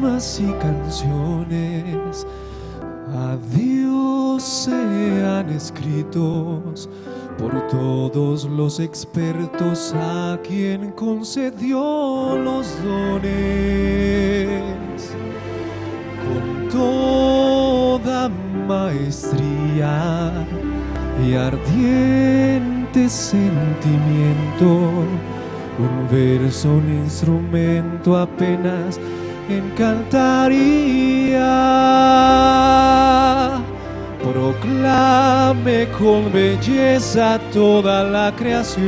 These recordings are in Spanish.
poemas y canciones a Dios sean escritos por todos los expertos a quien concedió los dones. Con toda maestría y ardiente sentimiento, un verso, un instrumento apenas encantaría. Proclame con belleza toda la creación,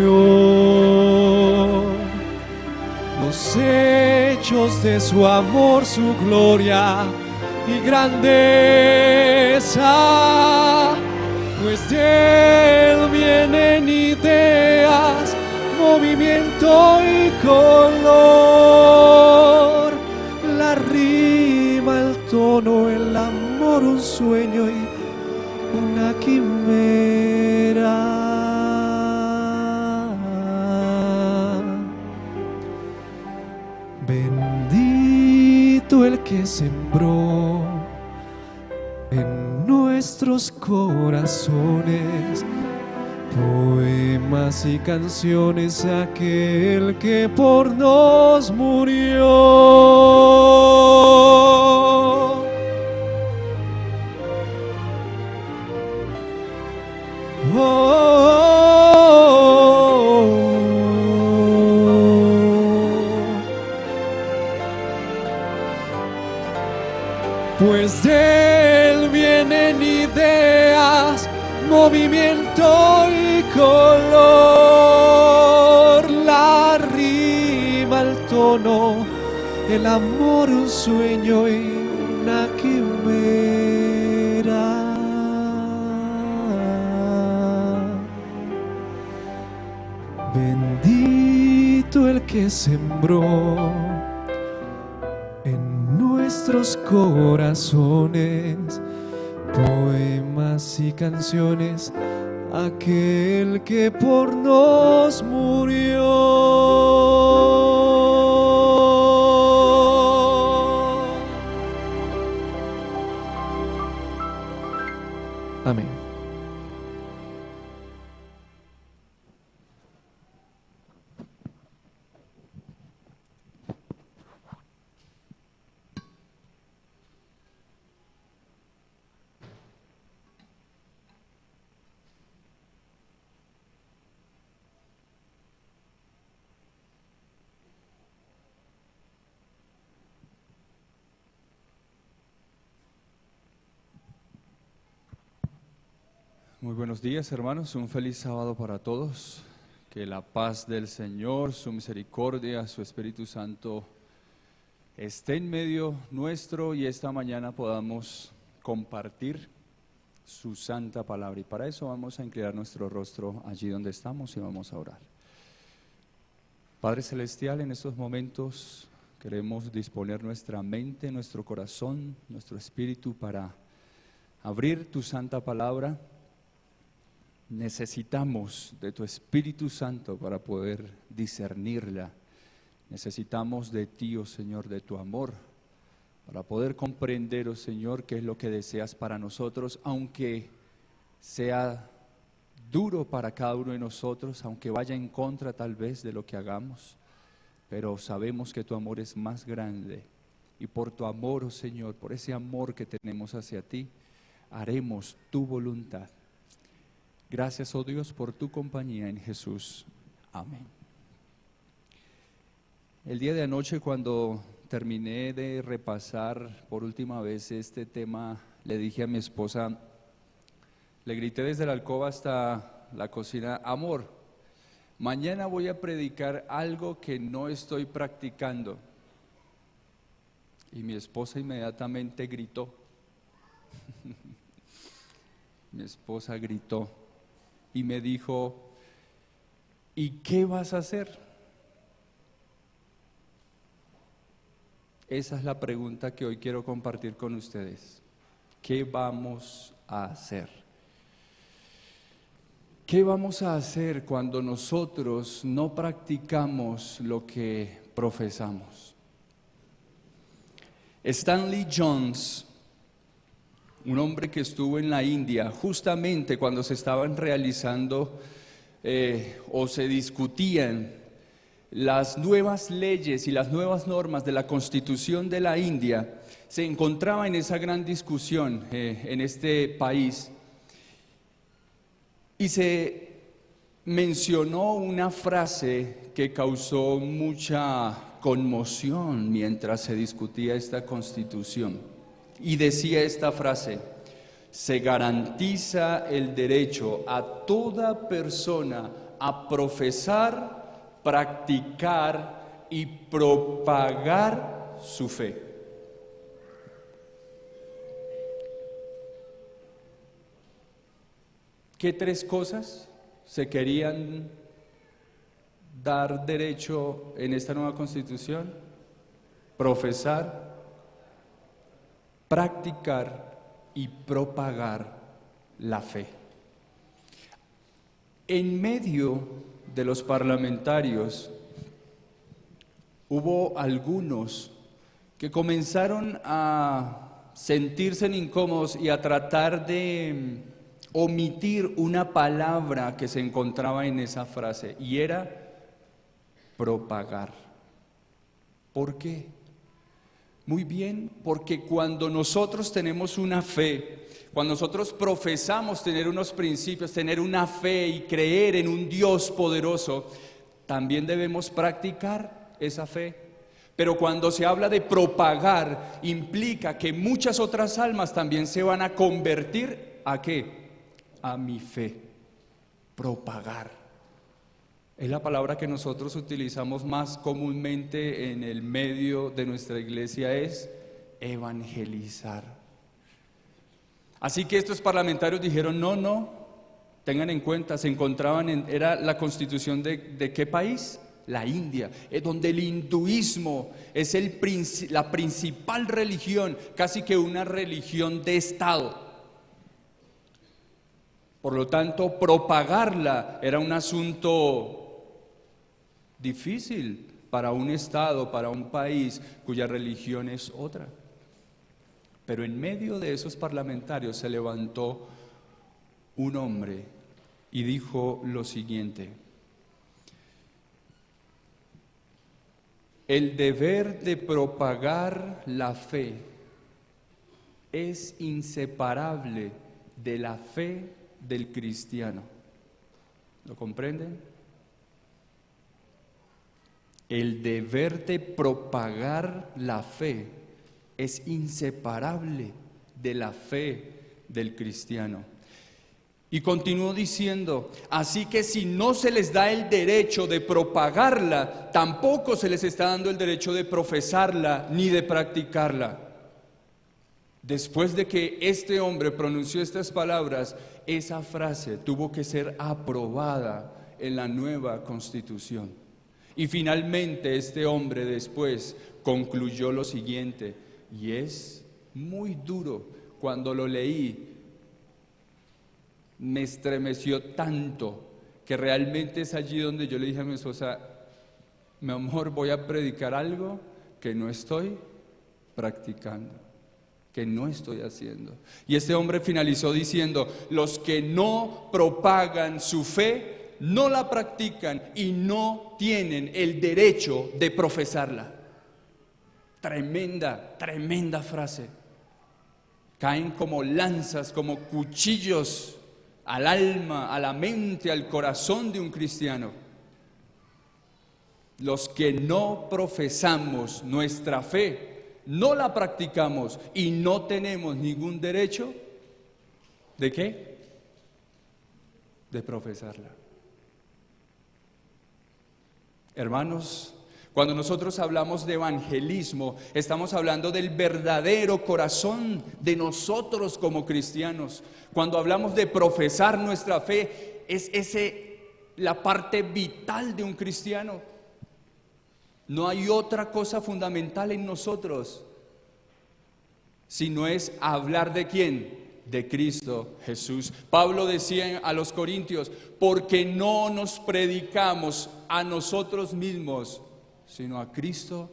los hechos de su amor, su gloria y grandeza, pues de él vienen ideas, movimiento y color, la rima, el tono, el amor, un sueño y una quimera. Bendito el que sembró en nuestros corazones poemas y canciones, aquel que por nos murió. Pues de él vienen ideas, movimiento y color, la rima, el tono, el amor, un sueño y una quimera. Bendito el que sembró en nuestros corazones poemas y canciones, aquel que por nos murió. Amén. Muy buenos días, hermanos, un feliz sábado para todos. Que la paz del Señor, su misericordia, su Espíritu Santo esté en medio nuestro y esta mañana podamos compartir su santa palabra. Y para eso vamos a inclinar nuestro rostro allí donde estamos y vamos a orar. Padre Celestial, en estos momentos queremos disponer nuestra mente, nuestro corazón, nuestro espíritu para abrir tu santa palabra. Necesitamos de tu Espíritu Santo para poder discernirla. Necesitamos de ti, oh Señor, de tu amor, para poder comprender, oh Señor, qué es lo que deseas para nosotros, aunque sea duro para cada uno de nosotros, aunque vaya en contra tal vez de lo que hagamos, pero sabemos que tu amor es más grande y por tu amor, oh Señor, por ese amor que tenemos hacia ti, haremos tu voluntad. Gracias, oh Dios, por tu compañía en Jesús. Amén. El día de anoche, cuando terminé de repasar por última vez este tema, le dije a mi esposa, le grité desde la alcoba hasta la cocina: amor, mañana voy a predicar algo que no estoy practicando. Y mi esposa inmediatamente gritó. Mi esposa gritó y me dijo: ¿y qué vas a hacer? Esa es la pregunta que hoy quiero compartir con ustedes. ¿Qué vamos a hacer? ¿Qué vamos a hacer cuando nosotros no practicamos lo que profesamos? Stanley Jones, un hombre que estuvo en la India justamente cuando se estaban realizando o se discutían las nuevas leyes y las nuevas normas de la Constitución de la India, se encontraba en esa gran discusión en este país y se mencionó una frase que causó mucha conmoción mientras se discutía esta Constitución, y decía esta frase: se garantiza el derecho a toda persona a profesar, practicar y propagar su fe. ¿Qué tres cosas se querían dar derecho en esta nueva Constitución? Profesar, practicar y propagar la fe. En medio de los parlamentarios hubo algunos que comenzaron a sentirse incómodos y a tratar de omitir una palabra que se encontraba en esa frase, y era propagar. ¿Por qué? Muy bien, porque cuando nosotros tenemos una fe, cuando nosotros profesamos tener unos principios, tener una fe y creer en un Dios poderoso, también debemos practicar esa fe. Pero cuando se habla de propagar, implica que muchas otras almas también se van a convertir ¿a qué? A mi fe. Propagar es la palabra que nosotros utilizamos más comúnmente en el medio de nuestra iglesia, es evangelizar. Así que estos parlamentarios dijeron: no, tengan en cuenta, se encontraban era la Constitución de ¿qué país? La India, donde el hinduismo es la principal religión, casi que una religión de Estado. Por lo tanto, propagarla era un asunto difícil para un Estado, para un país cuya religión es otra. Pero en medio de esos parlamentarios se levantó un hombre y dijo lo siguiente: el deber de propagar la fe es inseparable de la fe del cristiano. ¿Lo comprenden? El deber de propagar la fe es inseparable de la fe del cristiano. Y continuó diciendo: así que si no se les da el derecho de propagarla, tampoco se les está dando el derecho de profesarla ni de practicarla. Después de que este hombre pronunció estas palabras, esa frase tuvo que ser aprobada en la nueva Constitución. Y finalmente este hombre después concluyó lo siguiente, y es muy duro. Cuando lo leí, me estremeció tanto que realmente es allí donde yo le dije a mi esposa: mi amor, voy a predicar algo que no estoy practicando, que no estoy haciendo. Y este hombre finalizó diciendo: los que no propagan su fe, no la practican y no tienen el derecho de profesarla. Tremenda frase. Caen como lanzas, como cuchillos al alma, a la mente, al corazón de un cristiano. Los que no profesamos nuestra fe, no la practicamos y no tenemos ningún derecho, ¿de qué? De profesarla. Hermanos, cuando nosotros hablamos de evangelismo, estamos hablando del verdadero corazón de nosotros como cristianos. Cuando hablamos de profesar nuestra fe, es la parte vital de un cristiano. No hay otra cosa fundamental en nosotros, sino es hablar ¿de quién? De Cristo Jesús. Pablo decía a los corintios: porque no nos predicamos a nosotros mismos, sino a Cristo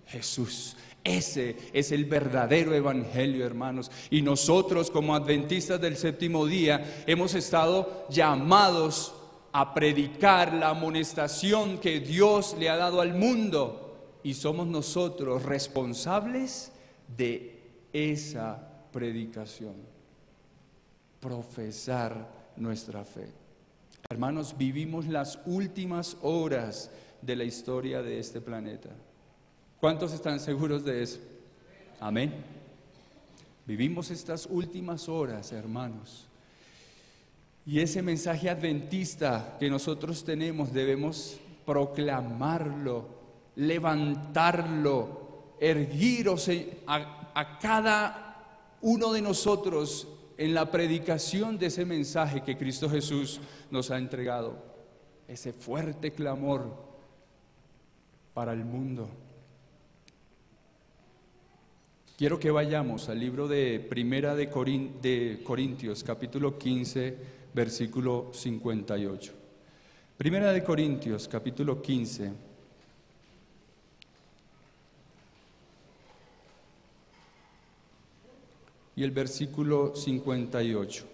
Jesús. Ese es el verdadero evangelio, hermanos. Y nosotros como adventistas del séptimo día hemos estado llamados a predicar la amonestación que Dios le ha dado al mundo. Y somos nosotros responsables de esa predicación. Profesar nuestra fe. Hermanos, vivimos las últimas horas de la historia de este planeta. ¿Cuántos están seguros de eso? Amén. Vivimos estas últimas horas, hermanos. Y ese mensaje adventista que nosotros tenemos debemos proclamarlo, levantarlo, erguiros a cada uno de nosotros en la predicación de ese mensaje que Cristo Jesús nos ha entregado. Ese fuerte clamor para el mundo. Quiero que vayamos al libro de Primera de Corintios, capítulo 15, versículo 58. Primera de Corintios, capítulo 15. Y el versículo 58.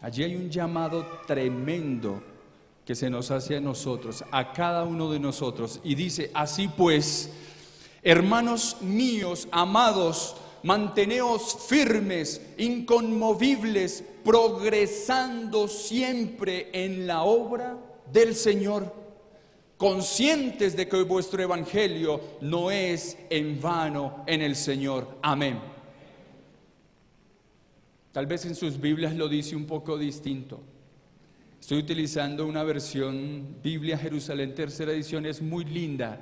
Allí hay un llamado tremendo que se nos hace a nosotros, a cada uno de nosotros. Y dice, así pues, hermanos míos, amados, manteneos firmes, inconmovibles, progresando siempre en la obra del Señor, conscientes de que vuestro evangelio no es en vano en el Señor. Amén. Tal vez en sus Biblias lo dice un poco distinto. Estoy utilizando una versión Biblia Jerusalén tercera edición, es muy linda.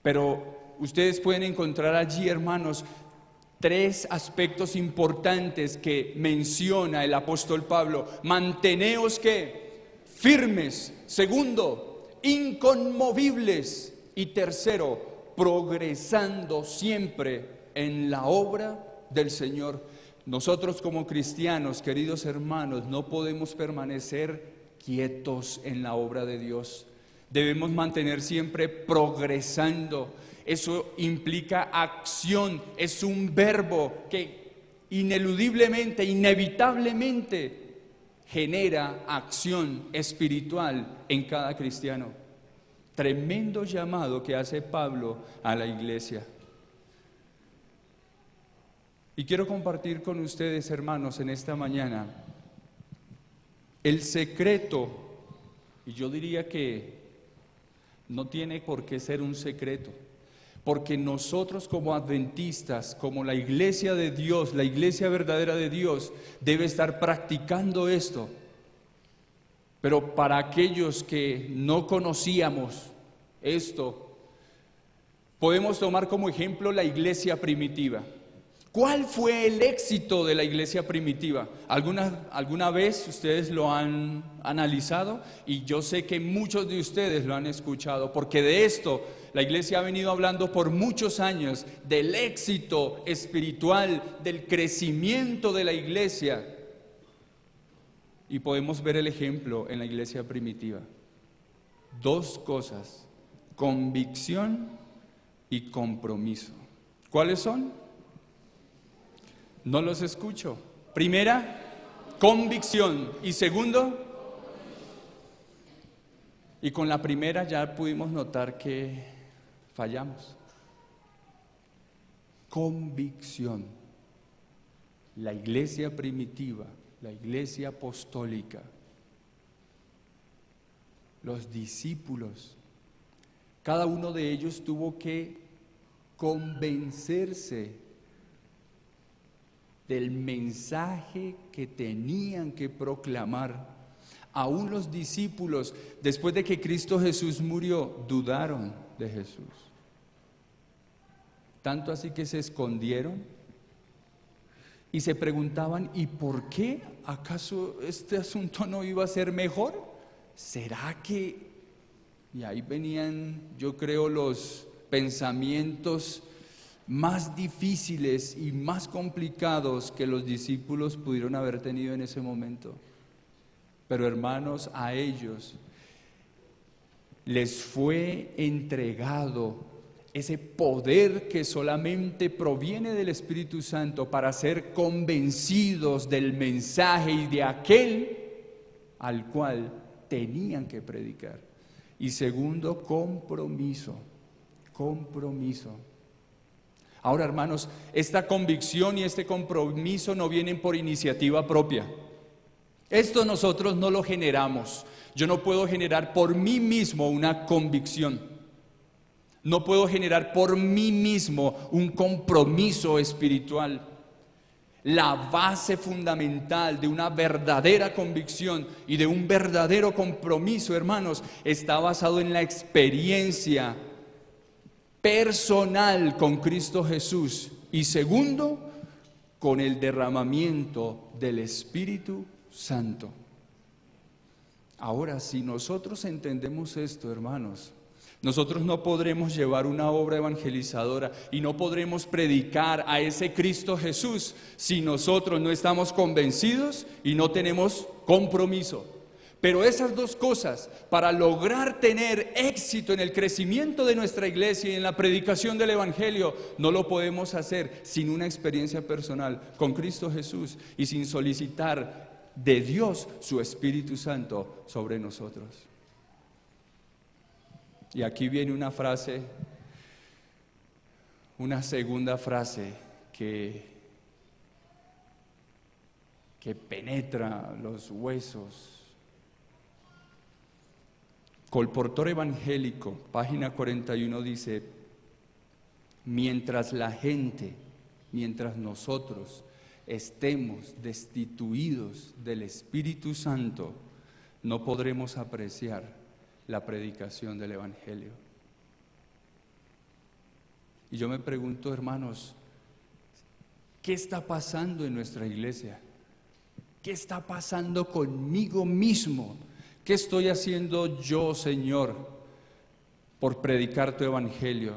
Pero ustedes pueden encontrar allí, hermanos, 3 aspectos importantes que menciona el apóstol Pablo. Manteneos ¿qué? Firmes. Segundo, inconmovibles. Y tercero, progresando siempre en la obra del Señor. Nosotros como cristianos, queridos hermanos, no podemos permanecer quietos en la obra de Dios. Debemos mantener siempre progresando. Eso implica acción, es un verbo que ineludiblemente, inevitablemente genera acción espiritual en cada cristiano. Tremendo llamado que hace Pablo a la iglesia. Y quiero compartir con ustedes, hermanos, en esta mañana el secreto, y yo diría que no tiene por qué ser un secreto, porque nosotros como adventistas, como la iglesia de Dios, la iglesia verdadera de Dios, debe estar practicando esto. Pero para aquellos que no conocíamos esto, podemos tomar como ejemplo la iglesia primitiva. ¿Cuál fue el éxito de la iglesia primitiva? ¿Alguna vez ustedes lo han analizado? Y yo sé que muchos de ustedes lo han escuchado, porque de esto la iglesia ha venido hablando por muchos años, del éxito espiritual, del crecimiento de la iglesia. Y podemos ver el ejemplo en la iglesia primitiva. 2 cosas, convicción y compromiso. ¿Cuáles son? No los escucho. Primera, convicción. Y segundo, y con la primera ya pudimos notar que fallamos. Convicción. La iglesia primitiva, la iglesia apostólica, los discípulos, cada uno de ellos tuvo que convencerse del mensaje que tenían que proclamar. Aún los discípulos, después de que Cristo Jesús murió, dudaron de Jesús. Tanto así que se escondieron y se preguntaban, ¿y por qué? ¿Acaso este asunto no iba a ser mejor? ¿Será que? Y ahí venían, yo creo, los pensamientos más difíciles y más complicados que los discípulos pudieron haber tenido en ese momento. Pero hermanos, a ellos les fue entregado ese poder que solamente proviene del Espíritu Santo para ser convencidos del mensaje y de aquel al cual tenían que predicar. Y segundo, compromiso. Ahora, hermanos, esta convicción y este compromiso no vienen por iniciativa propia. Esto nosotros no lo generamos. Yo no puedo generar por mí mismo una convicción. No puedo generar por mí mismo un compromiso espiritual. La base fundamental de una verdadera convicción y de un verdadero compromiso, hermanos, está basado en la experiencia personal con Cristo Jesús. Y segundo, con el derramamiento del Espíritu Santo. Ahora, si nosotros entendemos esto, hermanos, nosotros no podremos llevar una obra evangelizadora y no podremos predicar a ese Cristo Jesús si nosotros no estamos convencidos y no tenemos compromiso. Pero esas dos cosas, para lograr tener éxito en el crecimiento de nuestra iglesia y en la predicación del Evangelio, no lo podemos hacer sin una experiencia personal con Cristo Jesús y sin solicitar de Dios su Espíritu Santo sobre nosotros. Y aquí viene una frase, una segunda frase que penetra los huesos. Colportor Evangélico, página 41, dice: mientras nosotros estemos destituidos del Espíritu Santo, no podremos apreciar la predicación del Evangelio. Y yo me pregunto, hermanos, ¿qué está pasando en nuestra iglesia? ¿Qué está pasando conmigo mismo? ¿Qué estoy haciendo yo, Señor, por predicar tu Evangelio?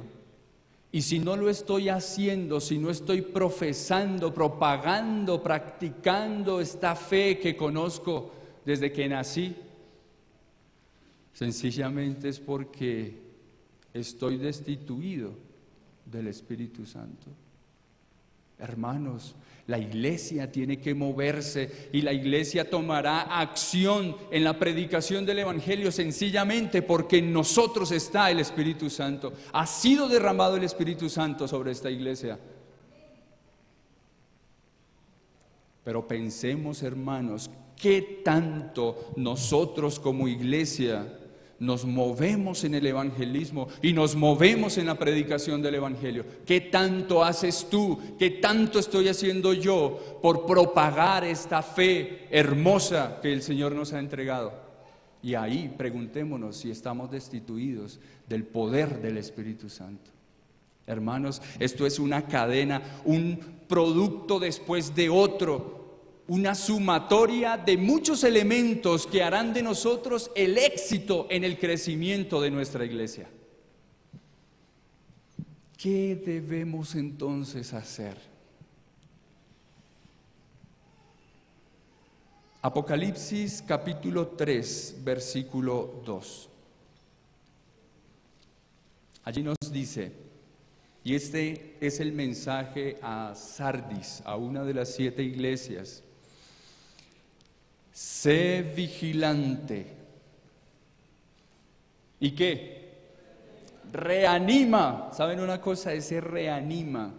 Y si no lo estoy haciendo, si no estoy profesando, propagando, practicando esta fe que conozco desde que nací, sencillamente es porque estoy destituido del Espíritu Santo. Hermanos, la iglesia tiene que moverse y la iglesia tomará acción en la predicación del Evangelio sencillamente porque en nosotros está el Espíritu Santo. Ha sido derramado el Espíritu Santo sobre esta iglesia. Pero pensemos, hermanos, ¿qué tanto nosotros como iglesia nos movemos en el evangelismo y nos movemos en la predicación del Evangelio? ¿Qué tanto haces tú? ¿Qué tanto estoy haciendo yo por propagar esta fe hermosa que el Señor nos ha entregado? Y ahí preguntémonos si estamos destituidos del poder del Espíritu Santo. Hermanos, esto es una cadena, un producto después de otro, una sumatoria de muchos elementos que harán de nosotros el éxito en el crecimiento de nuestra iglesia. ¿Qué debemos entonces hacer? Apocalipsis capítulo 3, versículo 2. Allí nos dice, y este es el mensaje a Sardis, a una de las 7 iglesias: sé vigilante. ¿Y qué? Reanima. ¿Saben una cosa? Ese reanima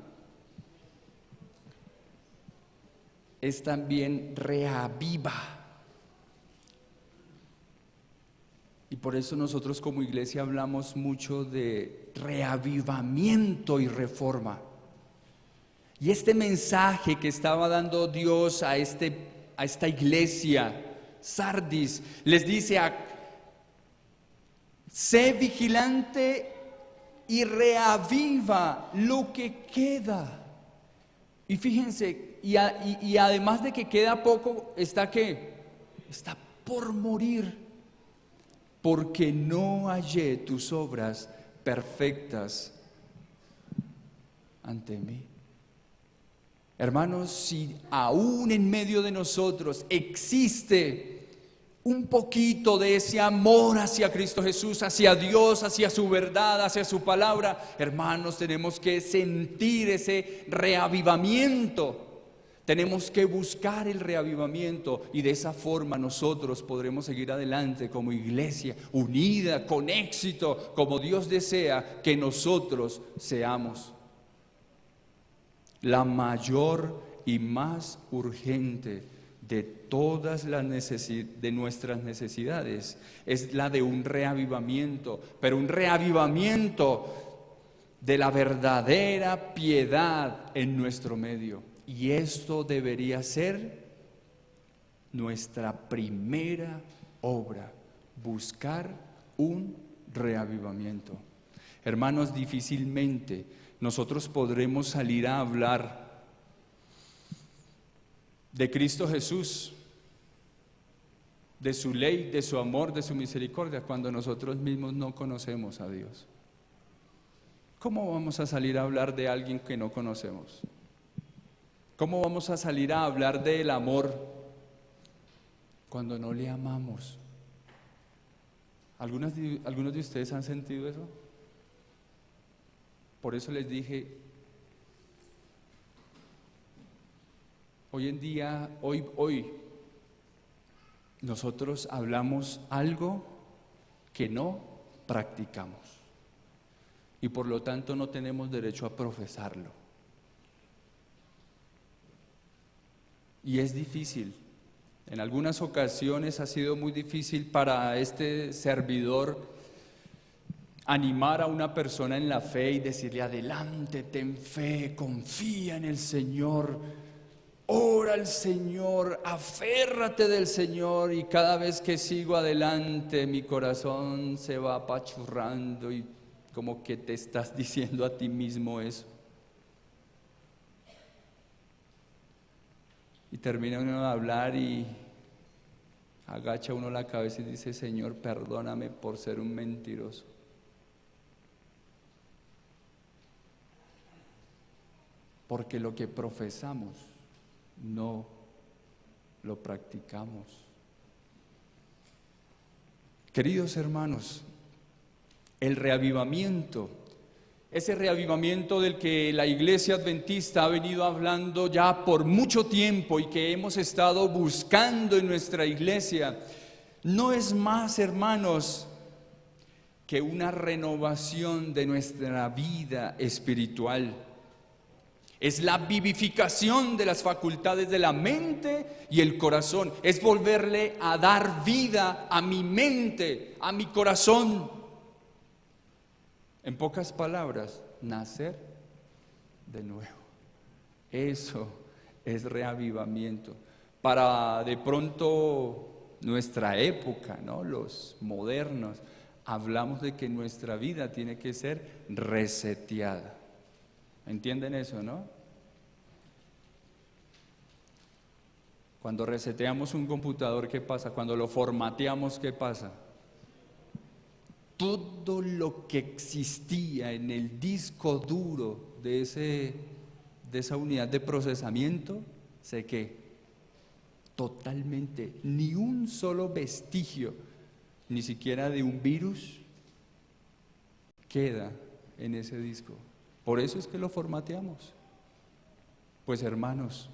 es también reaviva. Y por eso nosotros como iglesia hablamos mucho de reavivamiento y reforma. Y este mensaje que estaba dando Dios a esta iglesia, Sardis, les dice: sé vigilante y reaviva lo que queda. Y fíjense, y además de que queda poco, ¿está qué? Está por morir, porque no hallé tus obras perfectas ante mí. Hermanos, si aún en medio de nosotros existe un poquito de ese amor hacia Cristo Jesús, hacia Dios, hacia su verdad, hacia su palabra, hermanos, tenemos que sentir ese reavivamiento. Tenemos que buscar el reavivamiento y de esa forma nosotros podremos seguir adelante como iglesia, unida, con éxito, como Dios desea que nosotros seamos. La mayor y más urgente de todas las de nuestras necesidades es la de un reavivamiento, pero un reavivamiento de la verdadera piedad en nuestro medio. Y esto debería ser nuestra primera obra, buscar un reavivamiento. Hermanos, difícilmente nosotros podremos salir a hablar de Cristo Jesús, de su ley, de su amor, de su misericordia, cuando nosotros mismos no conocemos a Dios. ¿Cómo vamos a salir a hablar de alguien que no conocemos? ¿Cómo vamos a salir a hablar del amor cuando no le amamos? ¿Algunos de ustedes han sentido eso? Por eso les dije, hoy en día, hoy, nosotros hablamos algo que no practicamos y por lo tanto no tenemos derecho a profesarlo. Y es difícil, en algunas ocasiones ha sido muy difícil para este servidor animar a una persona en la fe y decirle: adelante, ten fe, confía en el Señor, ora al Señor, aférrate del Señor. Y cada vez que sigo adelante mi corazón se va apachurrando y como que te estás diciendo a ti mismo eso. Y termina uno de hablar y agacha uno la cabeza y dice: Señor, perdóname por ser un mentiroso. Porque lo que profesamos no lo practicamos. Queridos hermanos, el reavivamiento, ese reavivamiento del que la Iglesia Adventista ha venido hablando ya por mucho tiempo y que hemos estado buscando en nuestra iglesia, no es más, hermanos, que una renovación de nuestra vida espiritual. Es la vivificación de las facultades de la mente y el corazón. Es volverle a dar vida a mi mente, a mi corazón. En pocas palabras, nacer de nuevo. Eso es reavivamiento. Para de pronto nuestra época, ¿no? Los modernos, hablamos de que nuestra vida tiene que ser reseteada. ¿Entienden eso, no? Cuando reseteamos un computador, ¿qué pasa? Cuando lo formateamos, ¿qué pasa? Todo lo que existía en el disco duro de esa unidad de procesamiento, ¿se qué? Totalmente, ni un solo vestigio, ni siquiera de un virus, queda en ese disco. Por eso es que lo formateamos. Pues hermanos,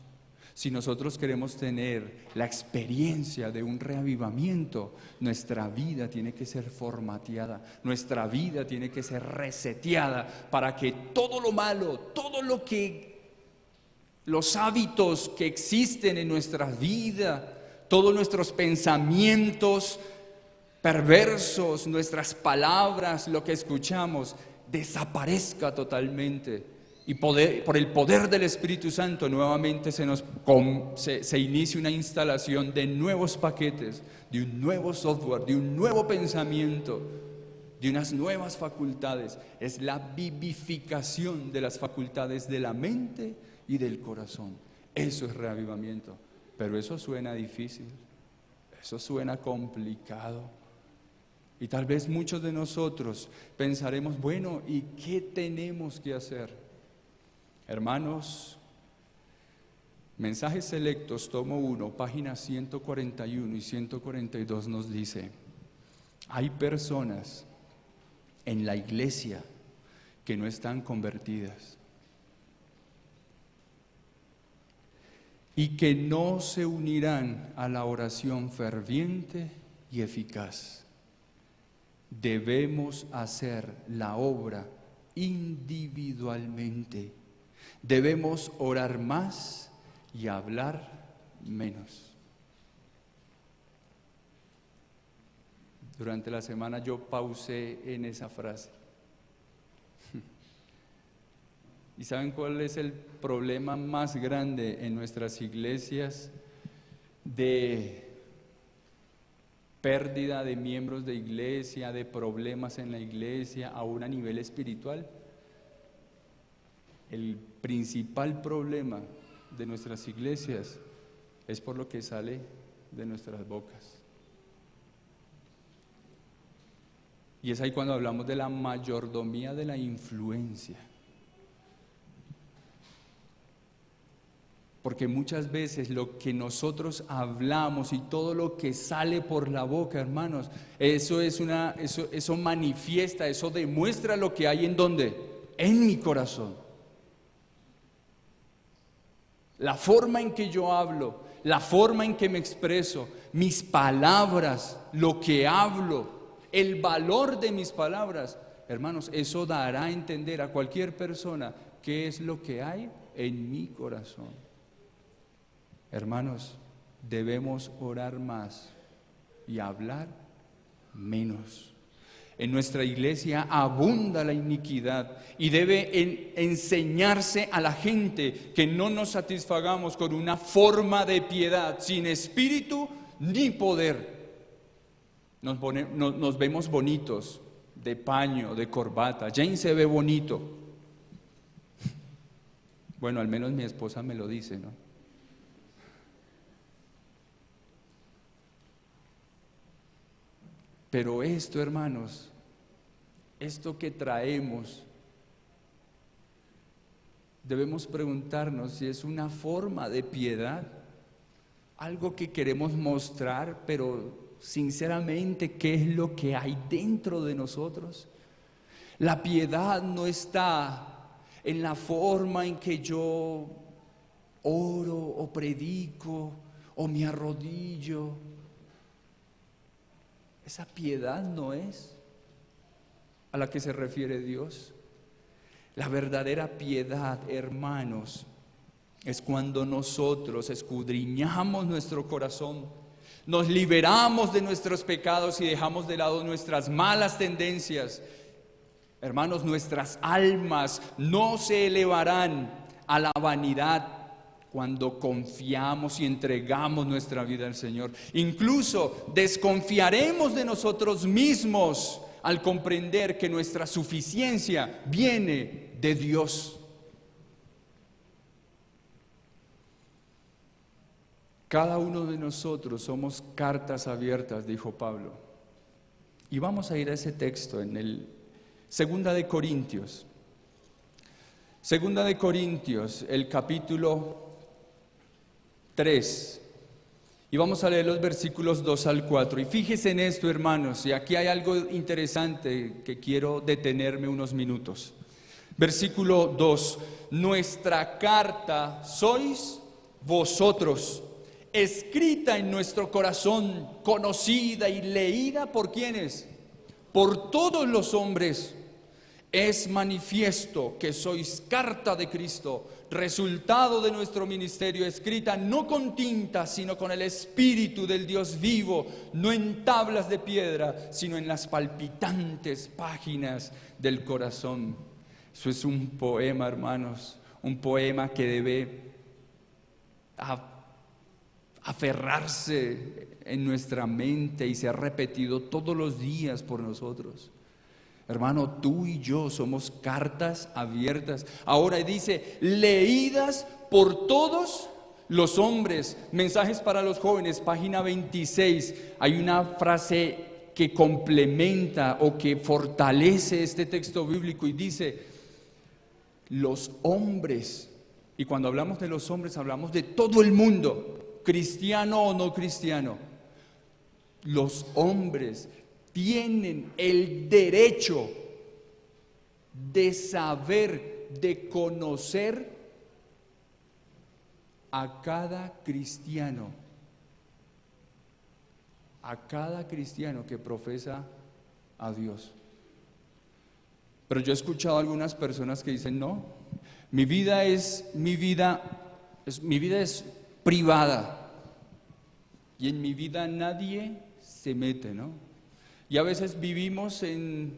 si nosotros queremos tener la experiencia de un reavivamiento, nuestra vida tiene que ser formateada, nuestra vida tiene que ser reseteada para que todo lo malo, los hábitos que existen en nuestra vida, todos nuestros pensamientos perversos, nuestras palabras, lo que escuchamos, desaparezca totalmente. Y por el poder del Espíritu Santo nuevamente se inicia una instalación de nuevos paquetes, de un nuevo software, de un nuevo pensamiento, de unas nuevas facultades. Es la vivificación de las facultades de la mente y del corazón. Eso es reavivamiento. Pero eso suena difícil, eso suena complicado. Y tal vez muchos de nosotros pensaremos: bueno, ¿y qué tenemos que hacer? Hermanos, Mensajes Selectos, tomo 1, páginas 141 y 142 nos dice: hay personas en la iglesia que no están convertidas y que no se unirán a la oración ferviente y eficaz. Debemos hacer la obra individualmente. Debemos orar más y hablar menos. Durante la semana yo pausé en esa frase. ¿Y saben cuál es el problema más grande en nuestras iglesias de pérdida de miembros de iglesia, de problemas en la iglesia, aún a nivel espiritual? El principal problema de nuestras iglesias es por lo que sale de nuestras bocas. Y es ahí cuando hablamos de la mayordomía de la influencia. Porque muchas veces lo que nosotros hablamos y todo lo que sale por la boca, hermanos, eso manifiesta, eso demuestra lo que hay en ¿dónde? En mi corazón. La forma en que yo hablo, la forma en que me expreso, mis palabras, lo que hablo, el valor de mis palabras, hermanos, eso dará a entender a cualquier persona qué es lo que hay en mi corazón. Hermanos, debemos orar más y hablar menos. En nuestra iglesia abunda la iniquidad y debe enseñarse a la gente que no nos satisfagamos con una forma de piedad sin espíritu ni poder. Nos vemos bonitos, de paño, de corbata. Jane se ve bonito. Bueno, al menos mi esposa me lo dice, ¿no? Pero esto, hermanos, esto que traemos, debemos preguntarnos si es una forma de piedad, algo que queremos mostrar, pero sinceramente, ¿qué es lo que hay dentro de nosotros? La piedad no está en la forma en que yo oro o predico o me arrodillo. Esa piedad no es a la que se refiere Dios. La verdadera piedad, hermanos, es cuando nosotros escudriñamos nuestro corazón, nos liberamos de nuestros pecados y dejamos de lado nuestras malas tendencias. Hermanos, nuestras almas no se elevarán a la vanidad cuando confiamos y entregamos nuestra vida al Señor. Incluso desconfiaremos de nosotros mismos al comprender que nuestra suficiencia viene de Dios. Cada uno de nosotros somos cartas abiertas, dijo Pablo. Y vamos a ir a ese texto en el Segunda de Corintios. Segunda de Corintios, el capítulo 3. Y vamos a leer los versículos 2 al 4. Y fíjese en esto, hermanos, y aquí hay algo interesante que quiero detenerme unos minutos. Versículo 2. Nuestra carta sois vosotros, escrita en nuestro corazón, conocida y leída por ¿quiénes? Por todos los hombres. Es manifiesto que sois carta de Cristo, resultado de nuestro ministerio, escrita no con tinta, sino con el Espíritu del Dios vivo, no en tablas de piedra, sino en las palpitantes páginas del corazón. Eso es un poema, hermanos, un poema que debe aferrarse en nuestra mente y ser repetido todos los días por nosotros. Hermano, tú y yo somos cartas abiertas. Ahora dice, leídas por todos los hombres. Mensajes para los jóvenes, página 26. Hay una frase que complementa o que fortalece este texto bíblico y dice, los hombres Y cuando hablamos de los hombres, hablamos de todo el mundo, cristiano o no cristiano. Los hombres tienen el derecho de saber, de conocer a cada cristiano que profesa a Dios. Pero yo he escuchado a algunas personas que dicen, no, mi vida es privada y en mi vida nadie se mete, ¿no? Y a veces vivimos en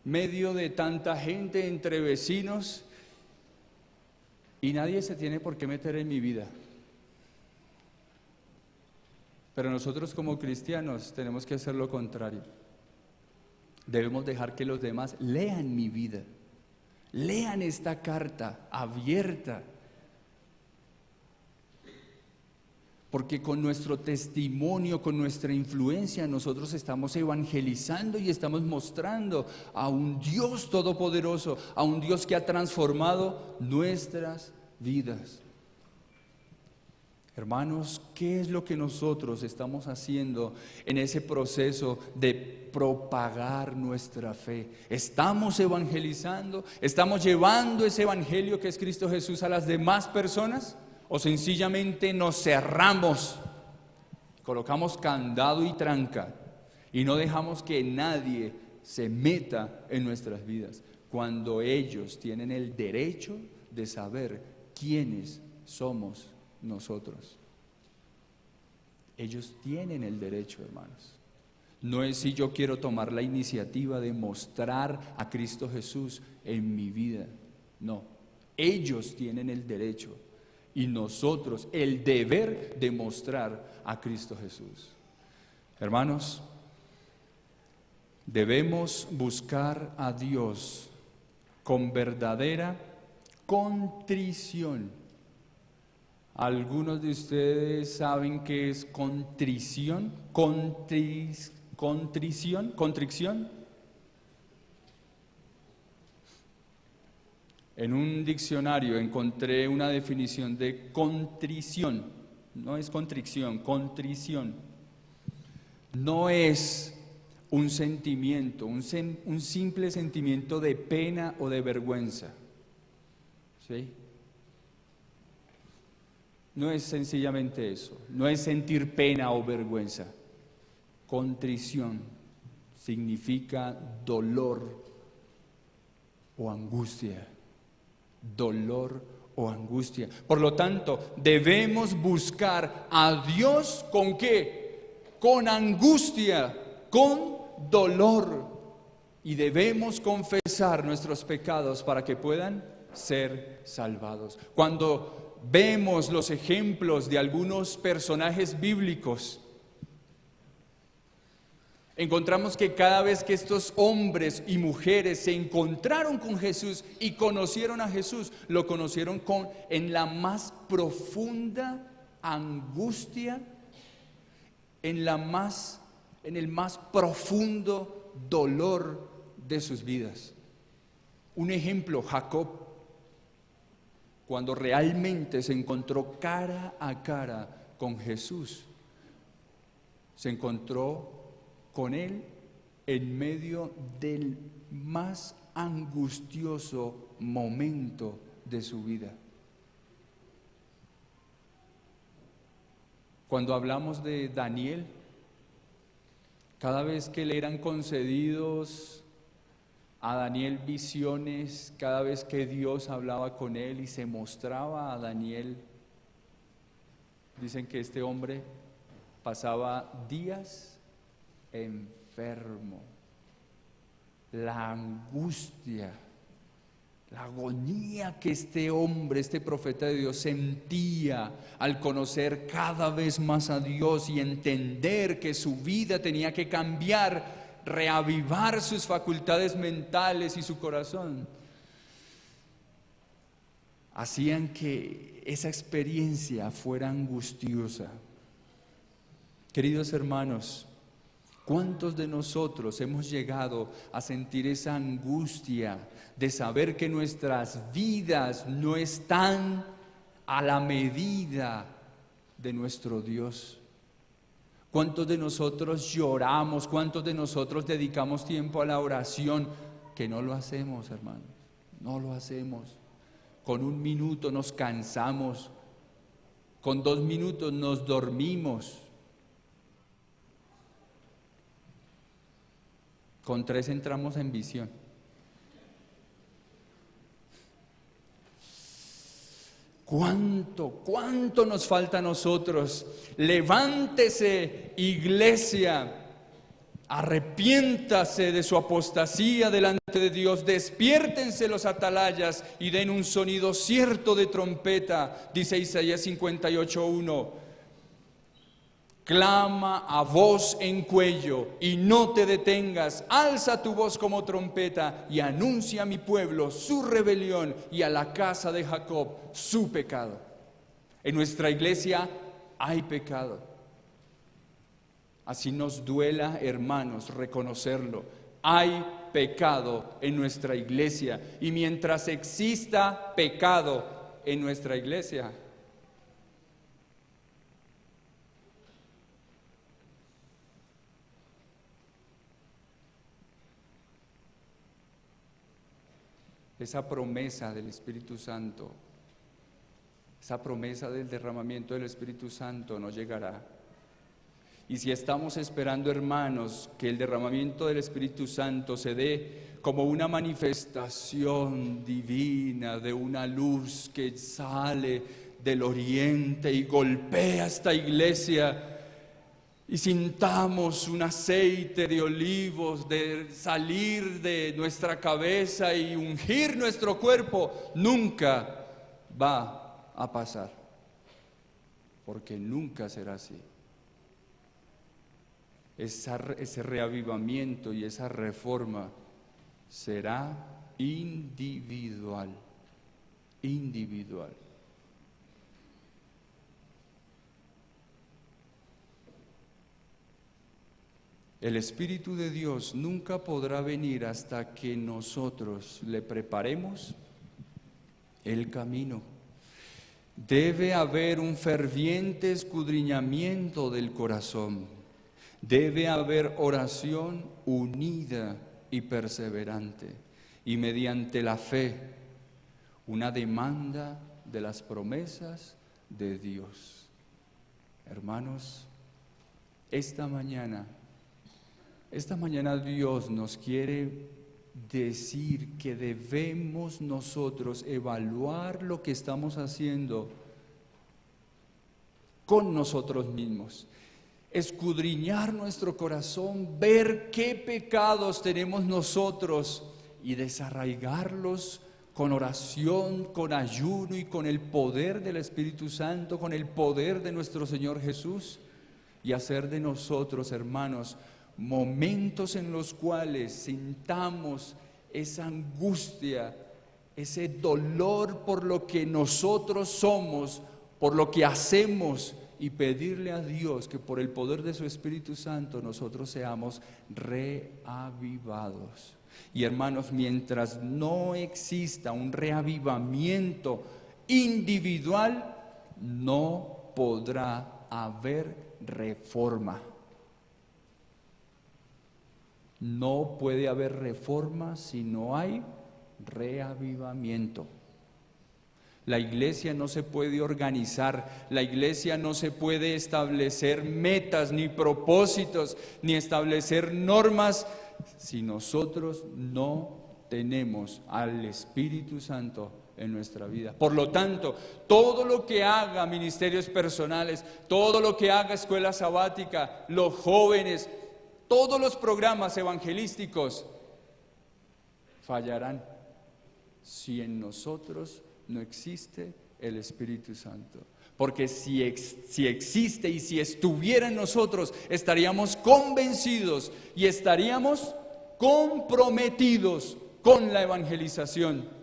medio de tanta gente, entre vecinos, y nadie se tiene por qué meter en mi vida. Pero nosotros como cristianos tenemos que hacer lo contrario. Debemos dejar que los demás lean mi vida, lean esta carta abierta. Porque con nuestro testimonio, con nuestra influencia, nosotros estamos evangelizando y estamos mostrando a un Dios todopoderoso, a un Dios que ha transformado nuestras vidas. Hermanos, ¿qué es lo que nosotros estamos haciendo en ese proceso de propagar nuestra fe? ¿Estamos evangelizando? ¿Estamos llevando ese evangelio que es Cristo Jesús a las demás personas? ¿O sencillamente nos cerramos, colocamos candado y tranca y no dejamos que nadie se meta en nuestras vidas, cuando ellos tienen el derecho de saber quiénes somos nosotros? Ellos tienen el derecho, hermanos. No es si yo quiero tomar la iniciativa de mostrar a Cristo Jesús en mi vida. No, ellos tienen el derecho y nosotros el deber de mostrar a Cristo Jesús. Hermanos, debemos buscar a Dios con verdadera contrición. ¿Algunos de ustedes saben qué es contrición? ¿Contrición? En un diccionario encontré una definición de contrición. No es contrición, contrición. No es un sentimiento, un simple sentimiento de pena o de vergüenza. ¿Sí? No es sencillamente eso, no es sentir pena o vergüenza. Contrición significa dolor o angustia. Dolor o angustia. Por lo tanto, debemos buscar a Dios ¿con qué? Con angustia, con dolor. Y debemos confesar nuestros pecados para que puedan ser salvados. Cuando vemos los ejemplos de algunos personajes bíblicos, encontramos que cada vez que estos hombres y mujeres se encontraron con Jesús y conocieron a Jesús, lo conocieron en la más profunda angustia, en el más profundo dolor de sus vidas. Un ejemplo, Jacob, cuando realmente se encontró cara a cara con Jesús, se encontró con Él en medio del más angustioso momento de su vida. Cuando hablamos de Daniel, cada vez que le eran concedidos a Daniel visiones, cada vez que Dios hablaba con él y se mostraba a Daniel, dicen que este hombre pasaba días enfermo. La angustia, la agonía que este hombre, este profeta de Dios sentía al conocer cada vez más a Dios y entender que su vida tenía que cambiar, reavivar sus facultades mentales y su corazón, hacían que esa experiencia fuera angustiosa. Queridos hermanos, ¿cuántos de nosotros hemos llegado a sentir esa angustia de saber que nuestras vidas no están a la medida de nuestro Dios. ¿Cuántos de nosotros lloramos? ¿Cuántos de nosotros dedicamos tiempo a la oración? Que no lo hacemos, hermanos, no lo hacemos. Con 1 minuto nos cansamos, con 2 minutos nos dormimos, con 3 entramos en visión. ¿Cuánto nos falta a nosotros? Levántese, iglesia, arrepiéntase de su apostasía delante de Dios, despiértense los atalayas y den un sonido cierto de trompeta, dice Isaías 58:1. Clama a voz en cuello y no te detengas, alza tu voz como trompeta y anuncia a mi pueblo su rebelión y a la casa de Jacob su pecado. En nuestra iglesia hay pecado. Así nos duela, hermanos, reconocerlo. Hay pecado en nuestra iglesia y mientras exista pecado en nuestra iglesia, esa promesa del Espíritu Santo, esa promesa del derramamiento del Espíritu Santo no llegará. Y si estamos esperando, hermanos, que el derramamiento del Espíritu Santo se dé como una manifestación divina de una luz que sale del oriente y golpea esta iglesia, y sintamos un aceite de olivos de salir de nuestra cabeza y ungir nuestro cuerpo, nunca va a pasar, porque nunca será así. Ese reavivamiento y esa reforma será individual. El Espíritu de Dios nunca podrá venir hasta que nosotros le preparemos el camino. Debe haber un ferviente escudriñamiento del corazón. Debe haber oración unida y perseverante. Y mediante la fe, una demanda de las promesas de Dios. Hermanos, esta mañana Dios nos quiere decir que debemos nosotros evaluar lo que estamos haciendo con nosotros mismos, escudriñar nuestro corazón, ver qué pecados tenemos nosotros y desarraigarlos con oración, con ayuno y con el poder del Espíritu Santo, con el poder de nuestro Señor Jesús, y hacer de nosotros, hermanos, momentos en los cuales sintamos esa angustia, ese dolor por lo que nosotros somos, por lo que hacemos, y pedirle a Dios que por el poder de su Espíritu Santo nosotros seamos reavivados. Y hermanos, mientras no exista un reavivamiento individual, no podrá haber reforma. No puede haber reforma si no hay reavivamiento. La iglesia no se puede organizar, la iglesia no se puede establecer metas, ni propósitos, ni establecer normas si nosotros no tenemos al Espíritu Santo en nuestra vida. Por lo tanto, todo lo que haga ministerios personales, todo lo que haga escuela sabática, los jóvenes, todos los programas evangelísticos fallarán si en nosotros no existe el Espíritu Santo. Porque si existe y si estuviera en nosotros, estaríamos convencidos y estaríamos comprometidos con la evangelización.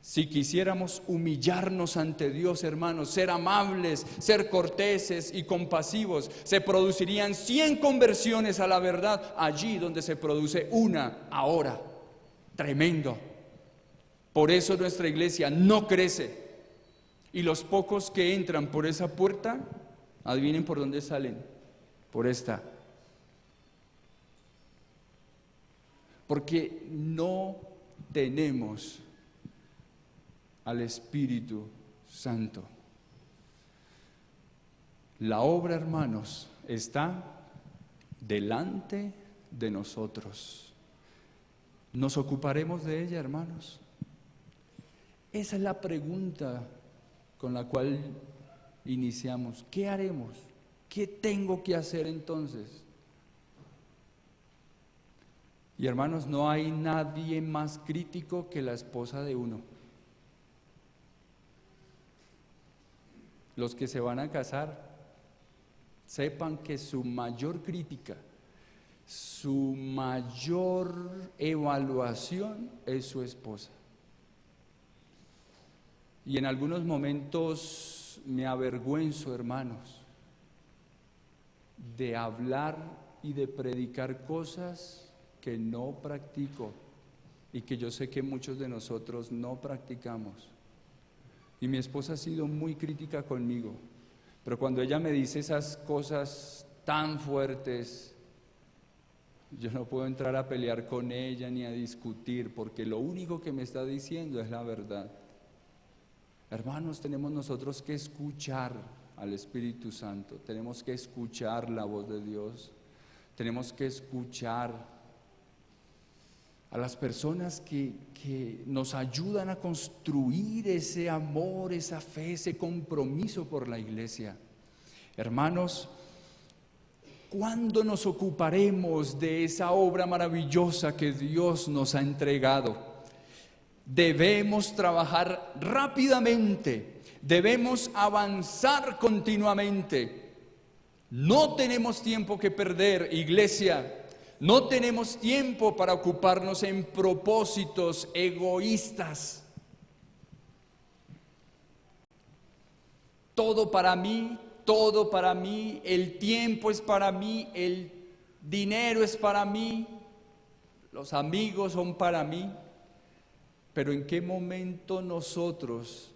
Si quisiéramos humillarnos ante Dios, hermanos, ser amables, ser corteses y compasivos, se producirían 100 conversiones a la verdad allí donde se produce una ahora. Tremendo. Por eso nuestra iglesia no crece, Y los pocos que entran por esa puerta, adivinen por dónde salen, por esta. Porque no tenemos al Espíritu Santo. La obra, hermanos, está delante de nosotros. ¿Nos ocuparemos de ella, hermanos? Esa es la pregunta con la cual iniciamos. ¿Qué haremos? ¿Qué tengo que hacer entonces? Y hermanos, no hay nadie más crítico que la esposa de uno. Los que se van a casar, sepan que su mayor crítica, su mayor evaluación es su esposa. Y en algunos momentos me avergüenzo, hermanos, de hablar y de predicar cosas que no practico y que yo sé que muchos de nosotros no practicamos. Y mi esposa ha sido muy crítica conmigo, pero cuando ella me dice esas cosas tan fuertes, yo no puedo entrar a pelear con ella ni a discutir, porque lo único que me está diciendo es la verdad. Hermanos, tenemos nosotros que escuchar al Espíritu Santo, tenemos que escuchar la voz de Dios, tenemos que escuchar a las personas que nos ayudan a construir ese amor, esa fe, ese compromiso por la iglesia. Hermanos, ¿cuándo nos ocuparemos de esa obra maravillosa que Dios nos ha entregado? Debemos trabajar rápidamente, debemos avanzar continuamente. No tenemos tiempo que perder, iglesia. No tenemos tiempo para ocuparnos en propósitos egoístas. Todo para mí, el tiempo es para mí, el dinero es para mí, los amigos son para mí. Pero ¿en qué momento nosotros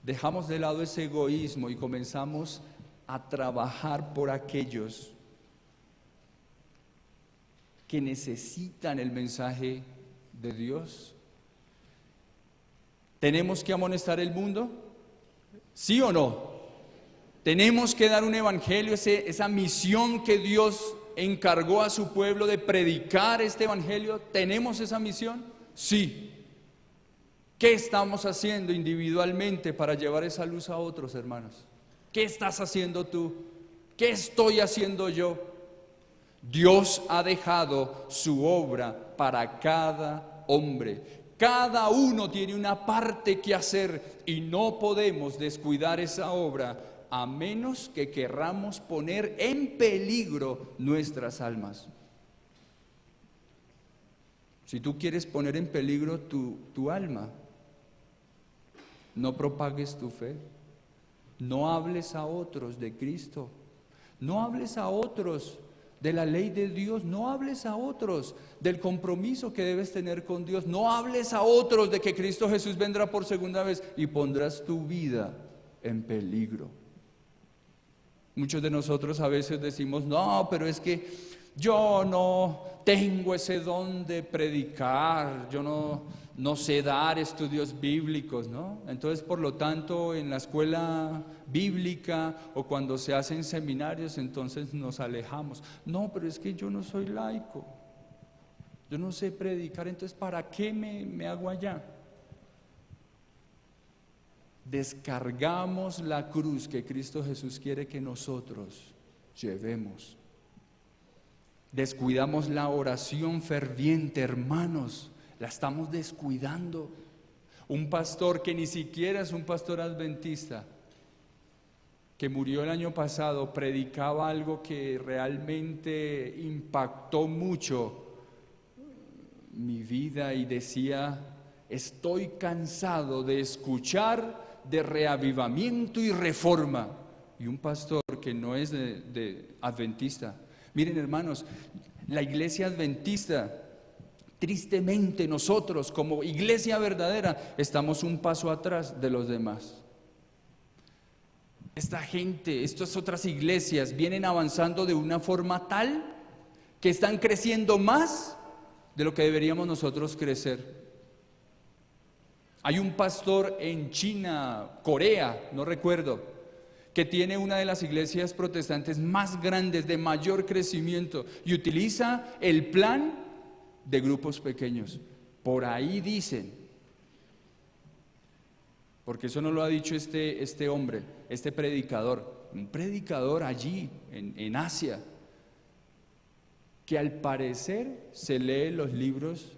dejamos de lado ese egoísmo y comenzamos a trabajar por aquellos que necesitan el mensaje de Dios? ¿Tenemos que amonestar el mundo? ¿Sí o no? ¿Tenemos que dar un evangelio, esa misión que Dios encargó a su pueblo de predicar este evangelio? ¿Tenemos esa misión? Sí. ¿Qué estamos haciendo individualmente para llevar esa luz a otros, hermanos? ¿Qué estás haciendo tú? ¿Qué estoy haciendo yo? Dios ha dejado su obra para cada hombre. Cada uno tiene una parte que hacer y no podemos descuidar esa obra a menos que querramos poner en peligro nuestras almas. Si tú quieres poner en peligro tu alma, no propagues tu fe, no hables a otros de Cristo, no hables a otros de la ley de Dios, no hables a otros del compromiso que debes tener con Dios, no hables a otros de que Cristo Jesús vendrá por segunda vez y pondrás tu vida en peligro. Muchos de nosotros a veces decimos, no, pero es que yo no tengo ese don de predicar, yo no sé dar estudios bíblicos, ¿no? Entonces, por lo tanto, en la escuela bíblica o cuando se hacen seminarios, entonces nos alejamos. No, pero es que yo no soy laico, yo no sé predicar, entonces ¿para qué me hago allá? Descargamos la cruz que Cristo Jesús quiere que nosotros llevemos. Descuidamos la oración ferviente, hermanos, la estamos descuidando. Un pastor que ni siquiera es un pastor adventista, que murió el año pasado, predicaba algo que realmente impactó mucho mi vida y decía, estoy cansado de escuchar de reavivamiento y reforma. Y un pastor que no es de adventista. Miren, hermanos, la iglesia adventista, tristemente nosotros como iglesia verdadera estamos un paso atrás de los demás. esta gente, estas otras iglesias vienen avanzando de una forma tal que están creciendo más de lo que deberíamos nosotros crecer. Hay un pastor en China, Corea, no recuerdo, que tiene una de las iglesias protestantes más grandes, de mayor crecimiento, y utiliza el plan de grupos pequeños. Por ahí dicen, porque eso no lo ha dicho este hombre, este predicador, un predicador allí en Asia, que al parecer se lee los libros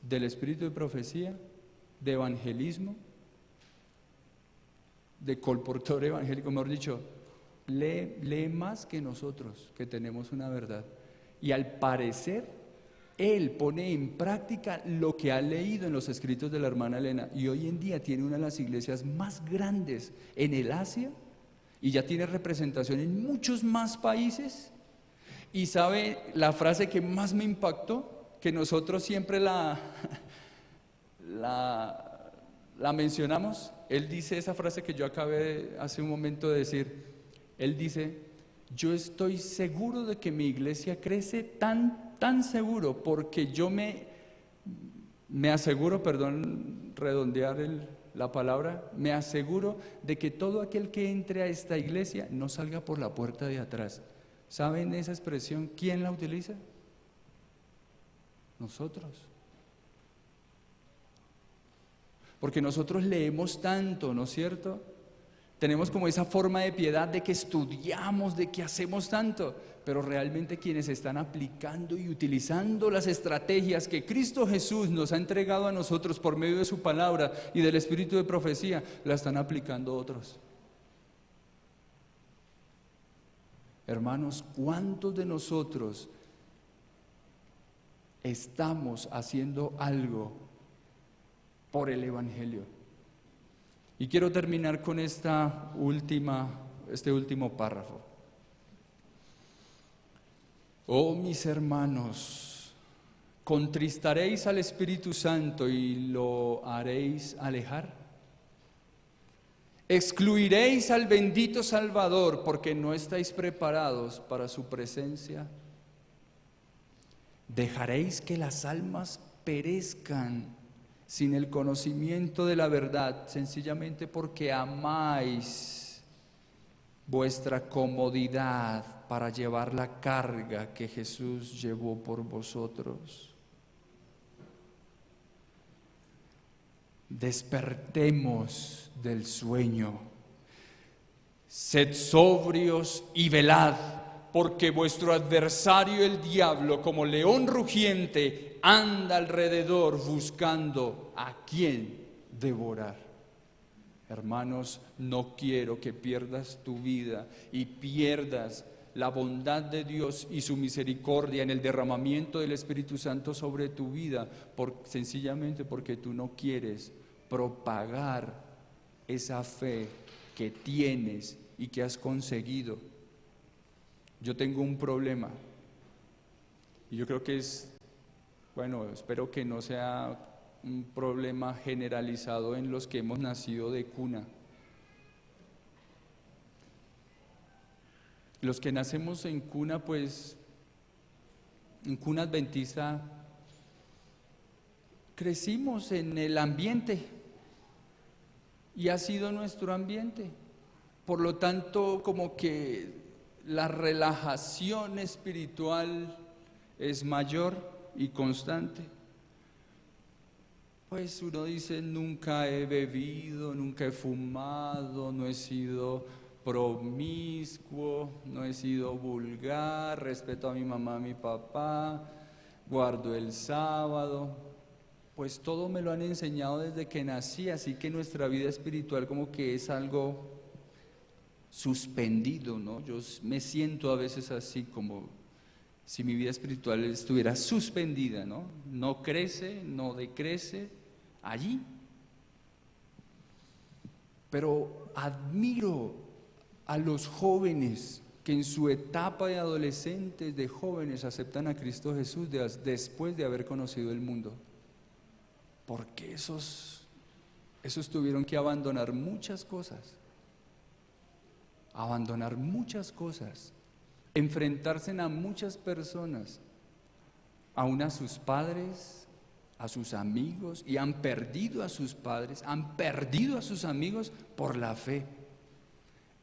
del espíritu de profecía, de evangelismo, de colportor evangélico, mejor dicho, lee más que nosotros, que tenemos una verdad. Y al parecer, él pone en práctica lo que ha leído en los escritos de la hermana Elena, y hoy en día tiene una de las iglesias más grandes en el Asia, y ya tiene representación en muchos más países. Y sabe la frase que más me impactó, que nosotros siempre la mencionamos. Él dice esa frase que yo acabé hace un momento de decir. Él dice: yo estoy seguro de que mi iglesia crece tan seguro, porque yo me aseguro, perdón, redondear la palabra, me aseguro de que todo aquel que entre a esta iglesia no salga por la puerta de atrás. ¿Saben esa expresión? ¿Quién la utiliza? Nosotros. Porque nosotros leemos tanto, ¿no es cierto? Tenemos como esa forma de piedad de que estudiamos, de que hacemos tanto, pero realmente quienes están aplicando y utilizando las estrategias que Cristo Jesús nos ha entregado a nosotros por medio de su palabra y del espíritu de profecía, la están aplicando otros. Hermanos, ¿cuántos de nosotros estamos haciendo algo por el evangelio? Y quiero terminar con este último párrafo. Oh, mis hermanos, ¿contristaréis al Espíritu Santo y lo haréis alejar? ¿Excluiréis al bendito Salvador porque no estáis preparados para su presencia? ¿Dejaréis que las almas perezcan sin el conocimiento de la verdad, sencillamente porque amáis vuestra comodidad para llevar la carga que Jesús llevó por vosotros? Despertemos del sueño, sed sobrios y velad, porque vuestro adversario el diablo, como león rugiente, anda alrededor buscando a quien devorar. Hermanos, no quiero que pierdas tu vida y pierdas la bondad de Dios y su misericordia en el derramamiento del Espíritu Santo sobre tu vida, sencillamente porque tú no quieres propagar esa fe que tienes y que has conseguido. Yo tengo un problema, y yo creo que espero que no sea un problema generalizado en los que hemos nacido de cuna. Los que nacemos en cuna, pues, en cuna adventista, crecimos en el ambiente, y ha sido nuestro ambiente. Por lo tanto, como que la relajación espiritual es mayor y constante. Pues uno dice: nunca he bebido, nunca he fumado, no he sido promiscuo, no he sido vulgar, respeto a mi mamá, a mi papá, guardo el sábado. Pues todo me lo han enseñado desde que nací, así que nuestra vida espiritual como que es algo suspendido, ¿no? Yo me siento a veces así, como si mi vida espiritual estuviera suspendida, ¿no? No crece, no decrece allí. Pero admiro a los jóvenes que en su etapa de adolescentes, de jóvenes, aceptan a Cristo Jesús después de haber conocido el mundo. Porque esos tuvieron que abandonar muchas cosas abandonar muchas cosas, enfrentarse a muchas personas, aún a sus padres, a sus amigos, y han perdido a sus padres, han perdido a sus amigos por la fe.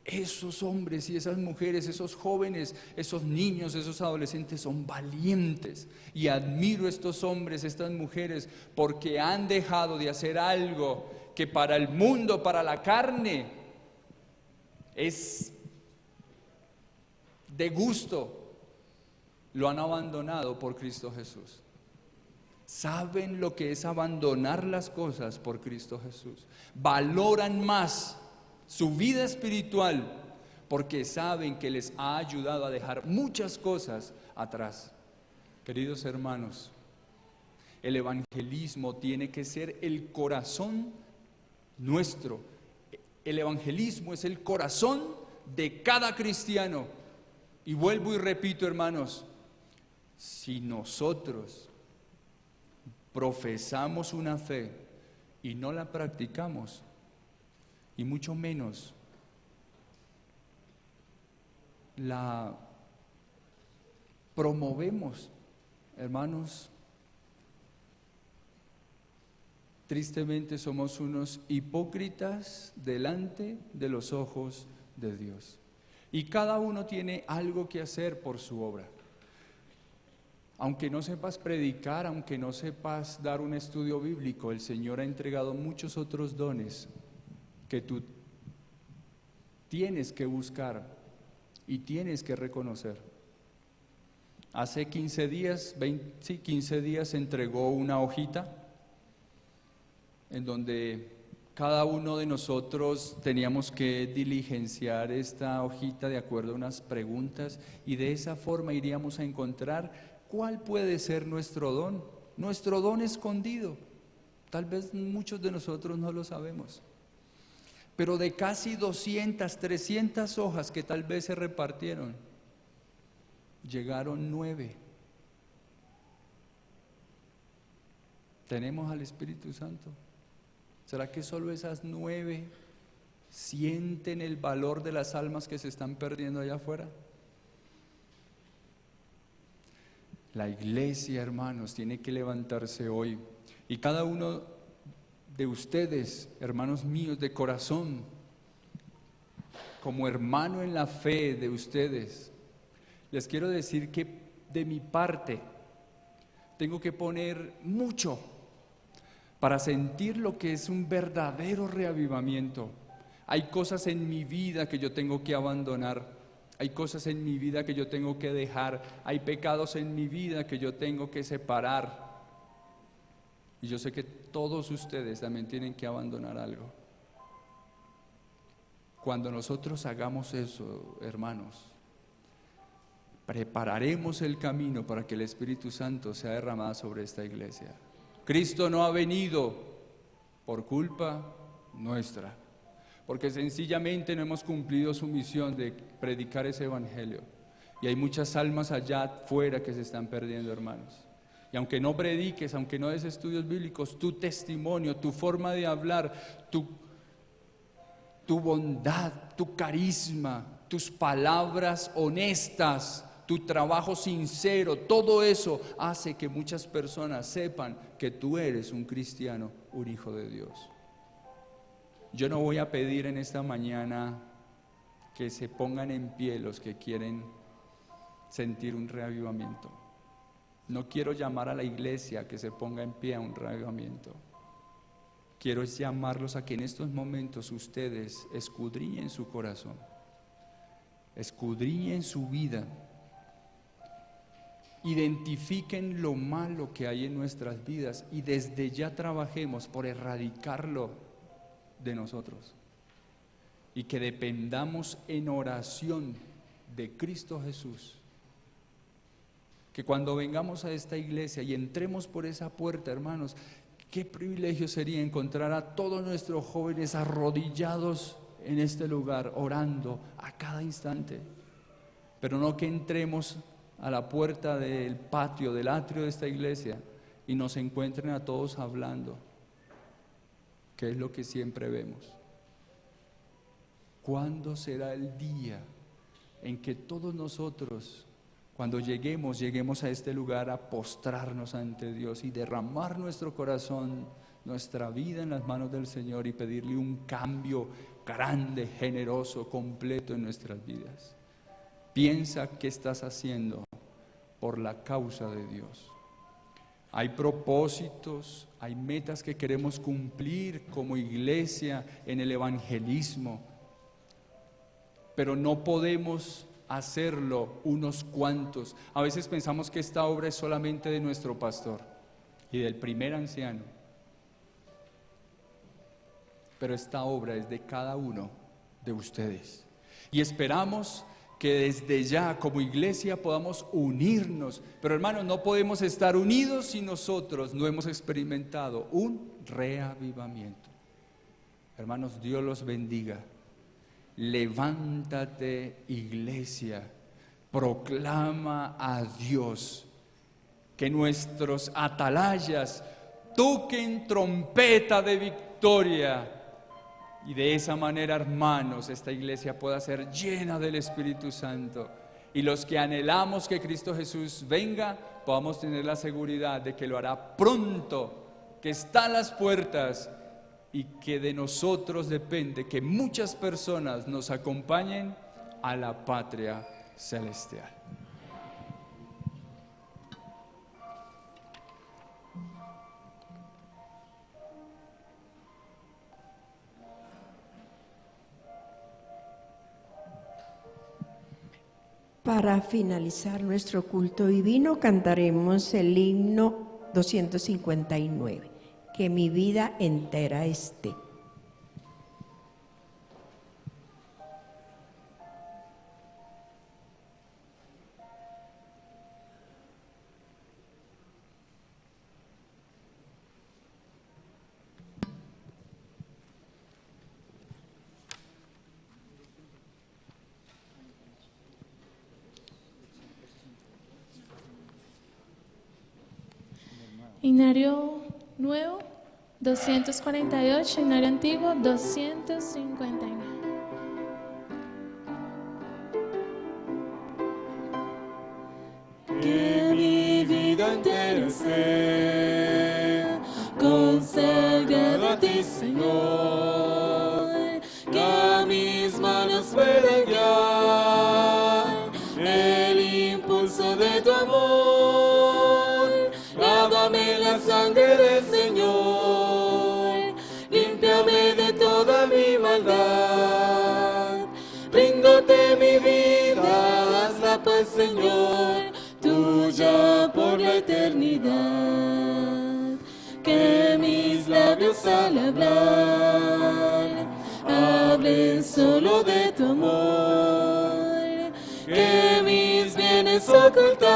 Esos hombres y esas mujeres, esos jóvenes, esos niños, esos adolescentes son valientes, y admiro a estos hombres, estas mujeres, porque han dejado de hacer algo que para el mundo, para la carne, es de gusto. Lo han abandonado por Cristo Jesús. Saben lo que es abandonar las cosas por Cristo Jesús. Valoran más su vida espiritual porque saben que les ha ayudado a dejar muchas cosas atrás. Queridos hermanos, el evangelismo tiene que ser el corazón nuestro. El evangelismo es el corazón de cada cristiano. Y vuelvo y repito, hermanos, si nosotros profesamos una fe y no la practicamos, y mucho menos la promovemos, hermanos, tristemente somos unos hipócritas delante de los ojos de Dios. Y cada uno tiene algo que hacer por su obra. Aunque no sepas predicar, aunque no sepas dar un estudio bíblico, el Señor ha entregado muchos otros dones que tú tienes que buscar y tienes que reconocer. Hace 15 días, 15 días entregó una hojita en donde cada uno de nosotros teníamos que diligenciar esta hojita de acuerdo a unas preguntas, y de esa forma iríamos a encontrar cuál puede ser nuestro don escondido. Tal vez muchos de nosotros no lo sabemos. Pero de casi 200, 300 hojas que tal vez se repartieron, llegaron 9. Tenemos al Espíritu Santo. ¿Será que solo esas 9 sienten el valor de las almas que se están perdiendo allá afuera? La iglesia, hermanos, tiene que levantarse hoy, y cada uno de ustedes, hermanos míos de corazón, como hermano en la fe de ustedes, les quiero decir que de mi parte tengo que poner mucho para sentir lo que es un verdadero reavivamiento. Hay cosas en mi vida que yo tengo que abandonar, hay cosas en mi vida que yo tengo que dejar, hay pecados en mi vida que yo tengo que separar. Y yo sé que todos ustedes también tienen que abandonar algo. Cuando nosotros hagamos eso, hermanos, prepararemos el camino para que el Espíritu Santo sea derramado sobre esta iglesia. Cristo no ha venido por culpa nuestra, porque sencillamente no hemos cumplido su misión de predicar ese evangelio. Y hay muchas almas allá afuera que se están perdiendo, hermanos. Y aunque no prediques, aunque no des estudios bíblicos, tu testimonio, tu forma de hablar, tu bondad, tu carisma, tus palabras honestas, tu trabajo sincero, todo eso hace que muchas personas sepan que tú eres un cristiano, un hijo de Dios. Yo no voy a pedir en esta mañana que se pongan en pie los que quieren sentir un reavivamiento. No quiero llamar a la iglesia a que se ponga en pie a un reavivamiento. Quiero llamarlos a que en estos momentos ustedes escudriñen su corazón, escudriñen su vida, identifiquen lo malo que hay en nuestras vidas y desde ya trabajemos por erradicarlo de nosotros, y que dependamos en oración de Cristo Jesús. Que cuando vengamos a esta iglesia y entremos por esa puerta, hermanos, qué privilegio sería encontrar a todos nuestros jóvenes arrodillados en este lugar, orando a cada instante. Pero no que entremos a la puerta del patio, del atrio de esta iglesia, y nos encuentren a todos hablando, que es lo que siempre vemos. ¿cuándo será el día en que todos nosotros, cuando lleguemos a este lugar, a postrarnos ante Dios y derramar nuestro corazón, nuestra vida en las manos del Señor y pedirle un cambio grande, generoso, completo en nuestras vidas? Piensa qué estás haciendo por la causa de Dios. Hay propósitos, hay metas que queremos cumplir como iglesia en el evangelismo, pero no podemos hacerlo unos cuantos. A veces pensamos que esta obra es solamente de nuestro pastor y del primer anciano, pero esta obra es de cada uno de ustedes. Y esperamos que desde ya como iglesia podamos unirnos, pero hermanos, no podemos estar unidos si nosotros no hemos experimentado un reavivamiento. Hermanos, Dios los bendiga. Levántate, iglesia, proclama a Dios, que nuestros atalayas toquen trompeta de victoria, y de esa manera, hermanos, esta iglesia pueda ser llena del Espíritu Santo, y los que anhelamos que Cristo Jesús venga, podamos tener la seguridad de que lo hará pronto, que está a las puertas, y que de nosotros depende que muchas personas nos acompañen a la patria celestial. Para finalizar nuestro culto divino, cantaremos el himno 259, que mi vida entera esté. Himnario nuevo, 248, himnario antiguo, 259. Que mi vida entera esté consagrada a ti, Señor, que a mis manos pueda guiar el impulso de tu amor. Lávame en la sangre del Señor, límpiame de toda mi maldad. Ríndote mi vida, hazla pues, Señor, tuya por la eternidad. Que mis labios al hablar hablen solo de tu amor. Que mis bienes ocultar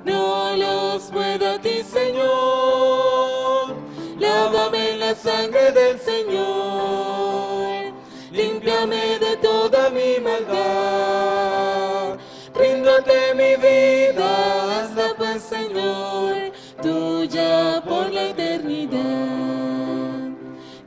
no los pueda a ti, Señor. Lávame en la sangre del Señor, límpiame de toda mi maldad. Ríndote mi vida, hazla pues, Señor, tuya por la eternidad.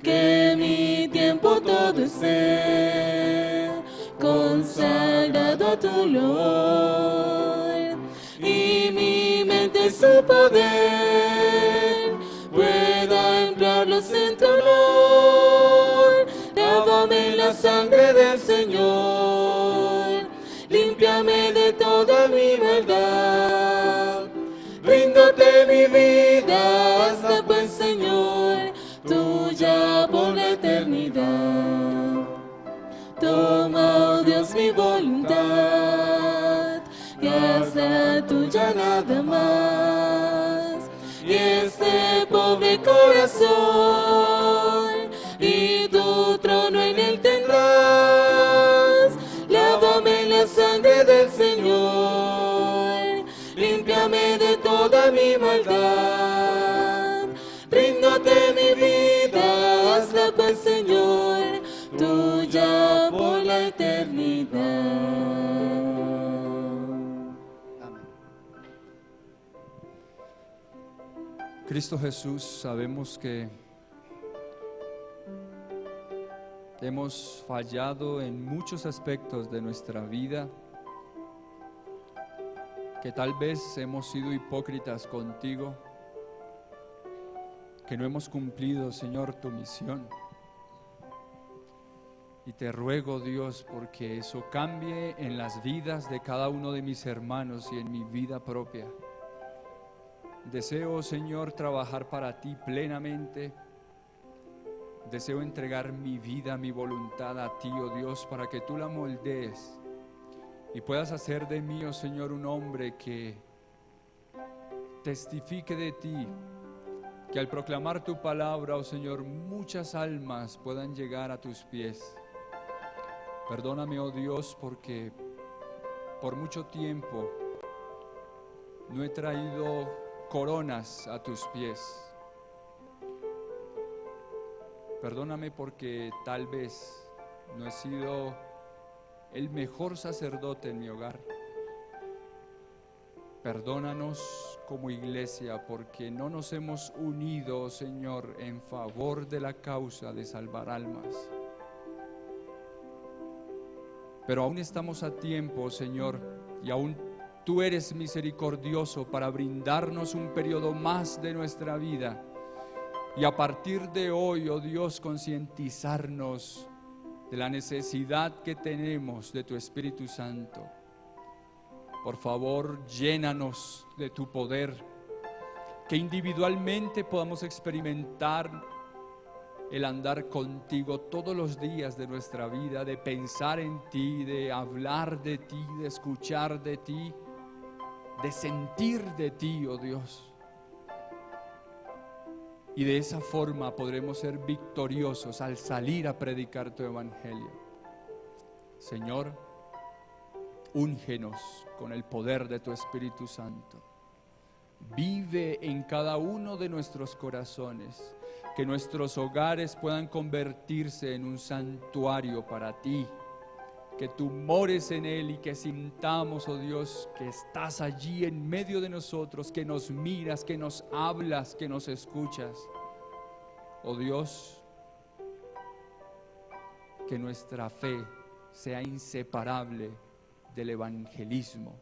Que mi tiempo todo esté consagrado a tu olor, y mi mente su poder pueda emplearlos en tu honor. Lávame en la sangre del Señor, límpiame de toda mi maldad. Ríndote mi vida, hazla pues, Señor, tuya por la eternidad. Toma, oh Dios, mi voluntad y hazla tuya nada más. Y este pobre corazón y tu trono en él tendrás. Lávame en la sangre del Señor, límpiame de toda mi maldad. Ríndote mi vida, hazla pues, Señor, tuya por la eternidad. Cristo Jesús, sabemos que hemos fallado en muchos aspectos de nuestra vida, que tal vez hemos sido hipócritas contigo, que no hemos cumplido, Señor, tu misión. Y te ruego, Dios, porque eso cambie en las vidas de cada uno de mis hermanos y en mi vida propia. Deseo, Señor, trabajar para ti plenamente. Deseo entregar mi vida, mi voluntad a ti, oh Dios, para que tú la moldees y puedas hacer de mí, oh Señor, un hombre que testifique de ti, que al proclamar tu palabra, oh Señor, muchas almas puedan llegar a tus pies. Perdóname, oh Dios, porque por mucho tiempo no he traído coronas a tus pies. Perdóname porque tal vez no he sido el mejor sacerdote en mi hogar. Perdónanos como iglesia porque no nos hemos unido, Señor, en favor de la causa de salvar almas. Pero aún estamos a tiempo, Señor, y aún tú eres misericordioso para brindarnos un periodo más de nuestra vida. Y a partir de hoy, oh Dios, concientizarnos de la necesidad que tenemos de tu Espíritu Santo. Por favor, llénanos de tu poder, que individualmente podamos experimentar el andar contigo todos los días de nuestra vida, de pensar en ti, de hablar de ti, de escuchar de ti, de sentir de ti, oh Dios. Y de esa forma podremos ser victoriosos al salir a predicar tu evangelio. Señor, úngenos con el poder de tu Espíritu Santo. Vive en cada uno de nuestros corazones. Que nuestros hogares puedan convertirse en un santuario para ti, que tú mores en él y que sintamos, oh Dios, que estás allí en medio de nosotros, que nos miras, que nos hablas, que nos escuchas. Oh Dios, que nuestra fe sea inseparable del evangelismo,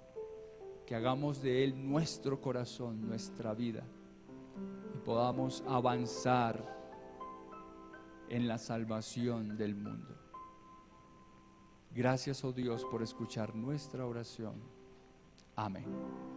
que hagamos de él nuestro corazón, nuestra vida, y podamos avanzar en la salvación del mundo. Gracias, oh Dios, por escuchar nuestra oración. Amén.